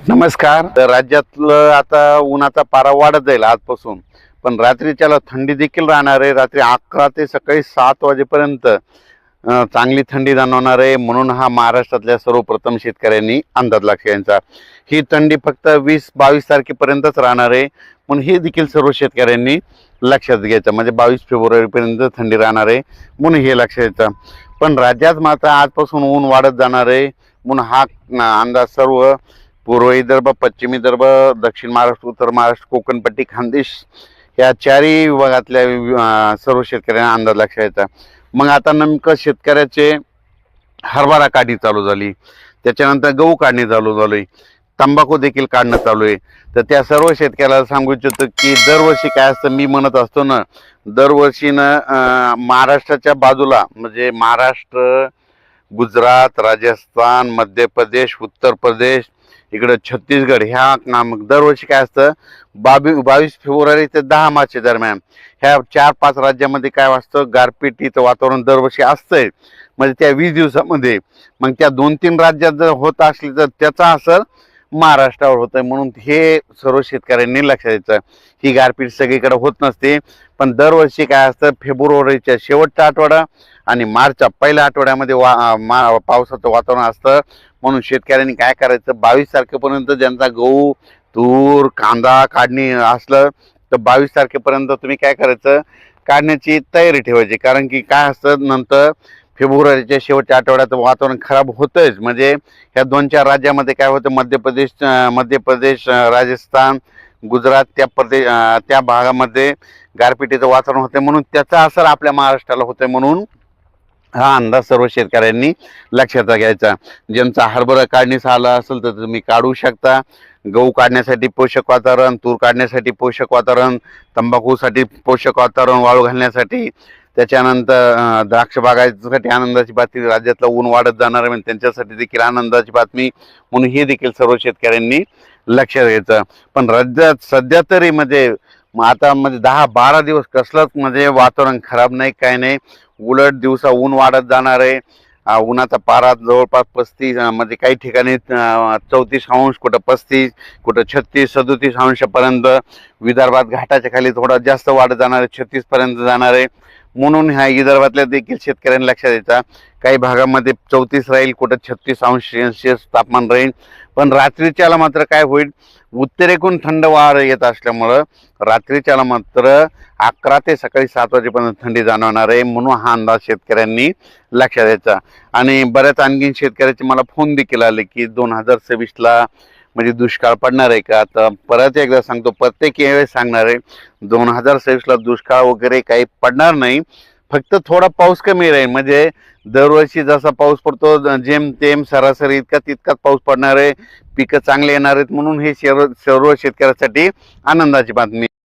नमस्कार. तर राज्यातलं आता उन्हाचा पारा वाढत जाईल आजपासून, पण रात्रीच्याला थंडी देखील राहणार आहे. रात्री 11 ते सकाळी 7 वाजेपर्यंत चांगली थंडी जाणवणार आहे. म्हणून हा महाराष्ट्रातल्या सर्वप्रथम शेतकऱ्यांनी अंदाज लक्षात. ही थंडी फक्त 20-22 तारखेपर्यंतच राहणार आहे, म्हणून हे देखील सर्व शेतकऱ्यांनी लक्षात घ्यायचं. म्हणजे 22 फेब्रुवारीपर्यंत थंडी राहणार आहे, म्हणून हे लक्षात घ्यायचं. पण राज्यात मात्र आजपासून ऊन वाढत जाणार आहे, म्हणून हा अंदाज सर्व पूर्व विदर्भ, पश्चिम विदर्भ, दक्षिण महाराष्ट्र, उत्तर महाराष्ट्र, कोकणपट्टी, खानदेश या चारही विभागातल्या सर्व शेतकऱ्यांना अंदाज लक्षात यायचा. मग आता नेमकं शेतकऱ्याचे हरभरा काढणी चालू झाली, त्याच्यानंतर गहू काढणी चालू झाली, तंबाखू देखील काढणं चालू आहे. तर त्या सर्व शेतकऱ्याला सांगू इच्छितो की दरवर्षी काय असतं, मी म्हणत असतो ना, दरवर्षी महाराष्ट्राच्या बाजूला म्हणजे महाराष्ट्र, गुजरात, राजस्थान, मध्य प्रदेश, उत्तर प्रदेश, इकडं छत्तीसगड ह्या दरवर्षी काय असतं, 22 फेब्रुवारी ते 10 मार्च दरम्यान ह्या 4-5 राज्यामध्ये काय असतं, गारपिटीचं वातावरण दरवर्षी असतंय. म्हणजे त्या 20 दिवसामध्ये मग त्या 2-3 राज्यात जर होत असली तर त्याचा असर महाराष्ट्रावर होतोय. म्हणून हे सर्व शेतकऱ्यांनी लक्षात द्यायचं. ही गारपीट सगळीकडे होत नसते, पण दरवर्षी काय असतं, फेब्रुवारीच्या शेवटचा आठवडा आणि मार्चच्या पहिल्या आठवड्यामध्ये पावसाचं वातावरण असतं. म्हणून शेतकऱ्यांनी काय करायचं, 22 तारखेपर्यंत ज्यांचा गहू, तूर, कांदा काढणी असलं तर 22 तारखेपर्यंत तुम्ही काय करायचं, काढण्याची तयारी ठेवायची. कारण की काय असतं, नंतर फेब्रुवारीच्या शेवटच्या आठवड्यात वातावरण खराब होतंच. म्हणजे ह्या 2-4 राज्यामध्ये काय होतं, मध्य प्रदेश, राजस्थान, गुजरात त्या भागामध्ये गारपिटीचं वातावरण होतं, म्हणून त्याचा असर आपल्या महाराष्ट्राला होतोय. म्हणून हा अंदाज सर्व शेतकऱ्यांनी लक्षात घ्यायचा. ज्यांचा हरभरा काढणीस आला असेल तर तुम्ही काढू शकता. गहू काढण्यासाठी पोषक वातावरण, तूर काढण्यासाठी पोषक वातावरण, तंबाखूसाठी पोषक वातावरण, वाळू घालण्यासाठी, त्याच्यानंतर द्राक्ष बागायतीसाठी आनंदाची बातमी. राज्यातलं ऊन वाढत जाणार आहे, त्यांच्यासाठी देखील आनंदाची बातमी. म्हणून हे देखील सर्व शेतकऱ्यांनी लक्षात घ्यायचं. पण राज्यात सध्या तरी म्हणजे आता म्हणजे 10-12 दिवस कसलंच म्हणजे वातावरण खराब नाही, काय नाही. उलट दिवसा ऊन वाढत जाणार आहे. उन्हाचा पारा जवळपास 35 म्हणजे काही ठिकाणी 34 अंश, कुठं 35, कुठं 36-37 अंशापर्यंत. विदर्भात घाटाच्या खाली थोडा जास्त वाढत जाणार आहे, 36 पर्यंत जाणार आहे. म्हणून ह्या विदर्भातल्या देखील शेतकऱ्यांनी लक्षात द्यायचा. काही भागामध्ये 34 राहील, कुठं 36 अंश सेल्सिअस तापमान राहील. पण रात्रीच्याला मात्र काय होईल, उत्तरेकडून थंड वार येत असल्यामुळं रात्रीच्याला मात्र 11 ते सकाळी 7 वाजेपर्यंत थंडी जाणवणार आहे. म्हणून हा अंदाज शेतकऱ्यांनी लक्षात द्यायचा. आणि बऱ्याच आणखीन शेतकऱ्याचे मला फोन देखील आले की 2026ला म्हणजे दुष्काळ पडणार आहे का. तर परत एकदा सांगतो, प्रत्येक वेळेस सांगणार आहे, 2026ला दुष्काळ वगैरे काही पडणार नाही. फक्त थोडा पाऊस कमी राहील. म्हणजे दरवर्षी जसा पाऊस पडतो जेमतेम सरासरी तितकाच पाऊस पडणार आहे. पिकं चांगले येणार आहेत. म्हणून हे सर्व शेतकऱ्यासाठी आनंदाची बातमी.